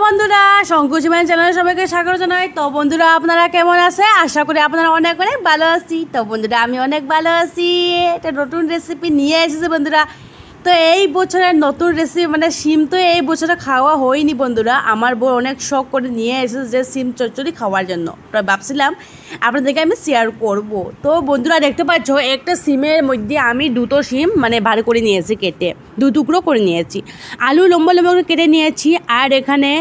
বন্ধুরা, শঙ্কুচিমান চ্যানেলে সবাইকে স্বাগত জানাই। তো বন্ধুরা, আপনারা কেমন আছে? আশা করি আপনারা অনেক অনেক ভালো আছি। তো বন্ধুরা, আমি অনেক ভালো আছি। একটা নতুন রেসিপি নিয়ে এসেছে বন্ধুরা। তো এই বছরের নতুন রেসিপি মানে সিম তো এই বছরে খাওয়া হয়নি বন্ধুরা। আমার বউ অনেক শখ করে নিয়ে এসেছে যে সিম চচ্চড়ি খাওয়ার জন্য। তো ভাবছিলাম আপনাদেরকে আমি শেয়ার করব। তো বন্ধুরা, দেখতে পাচ্ছ একটা সিমের মধ্যে আমি দুটো সিম মানে ভালো করে নিয়েছি, কেটে দু টুকরো করে নিয়েছি। আলু লম্বা লম্বা করে কেটে নিয়েছি। আর এখানে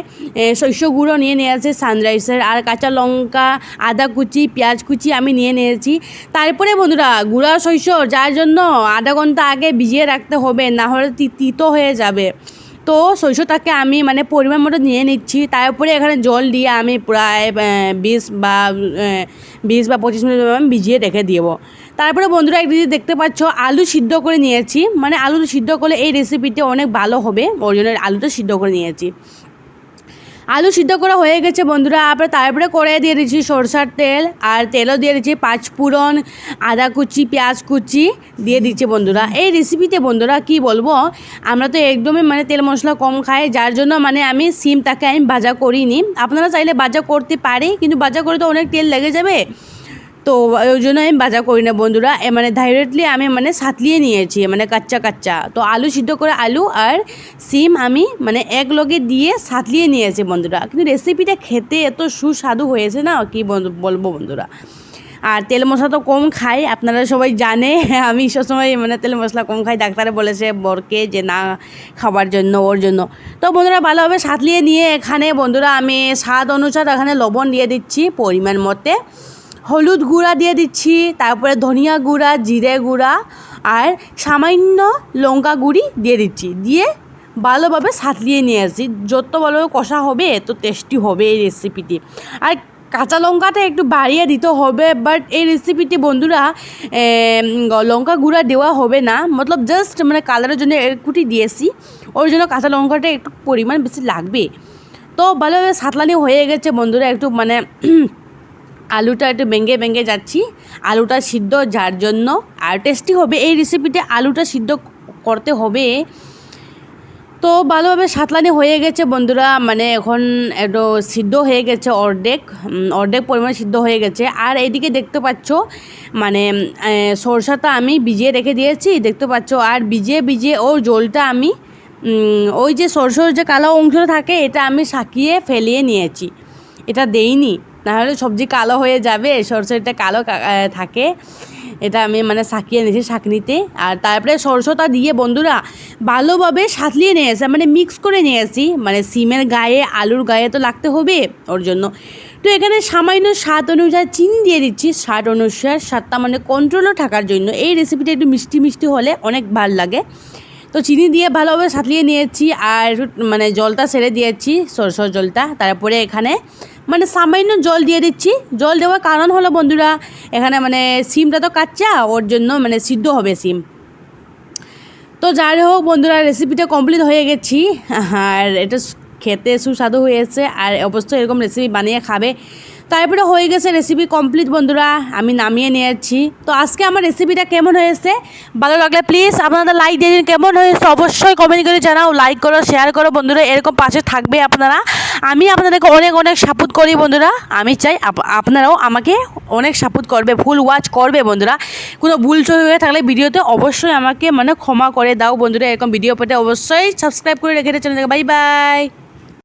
শস্য গুঁড়ো নিয়ে নিয়েছি সানরাইসের, আর কাঁচা লঙ্কা, আদা কুচি, পেঁয়াজ কুচি আমি নিয়ে নিয়েছি। তারপরে বন্ধুরা, গুঁড়া শস্য যার জন্য আধা ঘন্টা আগে ভিজিয়ে রাখতে হবে, না হলে তিতো হয়ে যাবে। তো শস্যটাকে আমি মানে পরিমাণ মতো নিয়ে নিচ্ছি। তারপরে এখানে জল দিয়ে আমি প্রায় 20 বা 25 মিনিট আমি ভিজিয়ে রেখে দেবো। তারপরে বন্ধুরা, একদিকে দেখতে পাচ্ছ আলু সিদ্ধ করে নিয়েছি। মানে আলু সিদ্ধ করলে এই রেসিপিটি অনেক ভালো হবে, ওই জন্য আলুটা সিদ্ধ করে নিয়েছি। আলু সিদ্ধ করা হয়ে গেছে বন্ধুরা। তারপরে কড়াইয়ে দিয়ে দিচ্ছি সরষার তেল, আর তেলও দিয়ে দিচ্ছি পাঁচফোড়ন, আদা কুচি, পেঁয়াজ কুচি দিয়ে দিচ্ছি বন্ধুরা। এই রেসিপিতে বন্ধুরা কি বলবো, আমরা তো একদমই মানে তেল মশলা কম খাই, যার জন্য মানে আমি সিমটাকে আমি ভাজা করিনি। আপনারা চাইলে ভাজা করতে পারি, কিন্তু ভাজা করে তো অনেক তেল লেগে যাবে, তো ওই জন্য আমি ভাজা করি না বন্ধুরা। মানে ডাইরেক্টলি আমি মানে সাঁতলিয়ে নিয়েছি, মানে কাচ্চা কাচ্চা। তো আলু সিদ্ধ করে আলু আর সিম আমি মানে এক লগে দিয়ে সাঁতলিয়ে নিয়েছি বন্ধুরা। কিন্তু রেসিপিটা খেতে এত সুস্বাদু হয়েছে না, কি বলবো বন্ধুরা। আর তেল মশলা তো কম খাই, আপনারা সবাই জানে। আমি সবসময় মানে তেল মশলা কম খাই, ডাক্তারে বলেছে বরকে যে না খাবার জন্য, ওর জন্য। তো বন্ধুরা, ভালোভাবে সাঁতলিয়ে নিয়ে এখানে বন্ধুরা আমি স্বাদ অনুসার এখানে লবণ দিয়ে দিচ্ছি পরিমাণ মতে, হলুদ গুঁড়া দিয়ে দিচ্ছি, তারপরে ধনিয়া গুঁড়া, জিরে গুঁড়া আর সামান্য লঙ্কা গুঁড়ি দিয়ে দিচ্ছি। দিয়ে ভালোভাবে সাঁতলিয়ে নিয়ে আসি। যত ভালোভাবে কষা হবে এত টেস্টি হবে এই রেসিপিটি। আর কাঁচা লঙ্কাটা একটু বাড়িয়ে দিতে হবে, বাট এই রেসিপিটি বন্ধুরা লঙ্কা গুঁড়া দেওয়া হবে না, মতলব জাস্ট মানে কালারের জন্য একটুটি দিয়েছি, ওর জন্য কাঁচা লঙ্কাটা একটু পরিমাণ বেশি লাগবে। তো ভালোভাবে সাঁতলানি হয়ে গেছে বন্ধুরা। একটু মানে আলুটা একটু ভেঙে যাচ্ছি, আলুটা সিদ্ধ যার জন্য আর টেস্টি হবে এই রেসিপিতে আলুটা সিদ্ধ করতে হবে। তো ভালোভাবে সাঁতলানি হয়ে গেছে বন্ধুরা, মানে এখন একটু সিদ্ধ হয়ে গেছে, অর্ধেক পরিমাণ সিদ্ধ হয়ে গেছে। আর এইদিকে দেখতে পাচ্ছ মানে সরষাটা আমি ভিজিয়ে রেখে দিয়েছি, দেখতে পাচ্ছ। আর ভিজিয়ে ওর জলটা আমি ওই যে সরষের যে কালো অংশটা থাকে এটা আমি শাকিয়ে ফেলিয়ে নিয়েছি, এটা দেইনি, নাহলে সবজি কালো হয়ে যাবে। সরষেটা কালো থাকে, এটা আমি মানে শাকিয়ে নিয়েছি শাকনিতে। আর তারপরে সরষেটা দিয়ে বন্ধুরা ভালোভাবে সাঁতলিয়ে নিয়েছি, মানে মিক্স করে নিয়েছি। মানে সিমের গায়ে আলুর গায়ে তো লাগতে হবে, ওর জন্য। তো এখানে সামান্য স্বাদ অনুযায়ী চিনি দিয়ে দিচ্ছি, স্বাদ অনুসার স্বাদটা মানে কন্ট্রোলও থাকার জন্য। এই রেসিপিটা একটু মিষ্টি মিষ্টি হলে অনেক ভালো লাগে। তো চিনি দিয়ে ভালোভাবে সাঁতলিয়ে নিয়েছি, আর মানে জলটা ছেড়ে দিয়েছি, সরষের জলটা। তারপরে এখানে মানে সামান্য জল দিয়ে দিচ্ছি। জল দেওয়ার কারণ হলো বন্ধুরা, এখানে মানে সিমটা তো কাচ্চা, ওর জন্য মানে সিদ্ধ হবে সিম। তো যাই হোক বন্ধুরা, রেসিপিটা কমপ্লিট হয়ে গেছি। আর এটা খেতে সুস্বাদু হয়েছে, আর অবশ্যই এরকম রেসিপি বানিয়ে খাবে। তারপরে হয়ে গেছে রেসিপি কমপ্লিট বন্ধুরা, আমি নামিয়ে নিয়েছি। তো আজকে আমার রেসিপিটা কেমন হয়েছে, ভালো লাগলে প্লিজ আপনারা লাইক দিয়ে দিন। কেমন হয়েছে অবশ্যই কমেন্ট করে জানাও, লাইক করো, শেয়ার করো বন্ধুরা, এরকম পাশে থাকবে আপনারা। আমি আপনাদেরকে অনেক অনেক সাপোর্ট করি বন্ধুরা, আমি চাই আপনারাও আমাকে অনেক সাপোর্ট করবে, ফুল ওয়াচ করবে বন্ধুরা। কোনো ভুল চলে হয়ে থাকলে ভিডিওতে অবশ্যই আমাকে মানে ক্ষমা করে দাও বন্ধুরা। এরকম ভিডিও পেতে অবশ্যই সাবস্ক্রাইব করে রেখে চ্যানেলটাকে। Bye bye.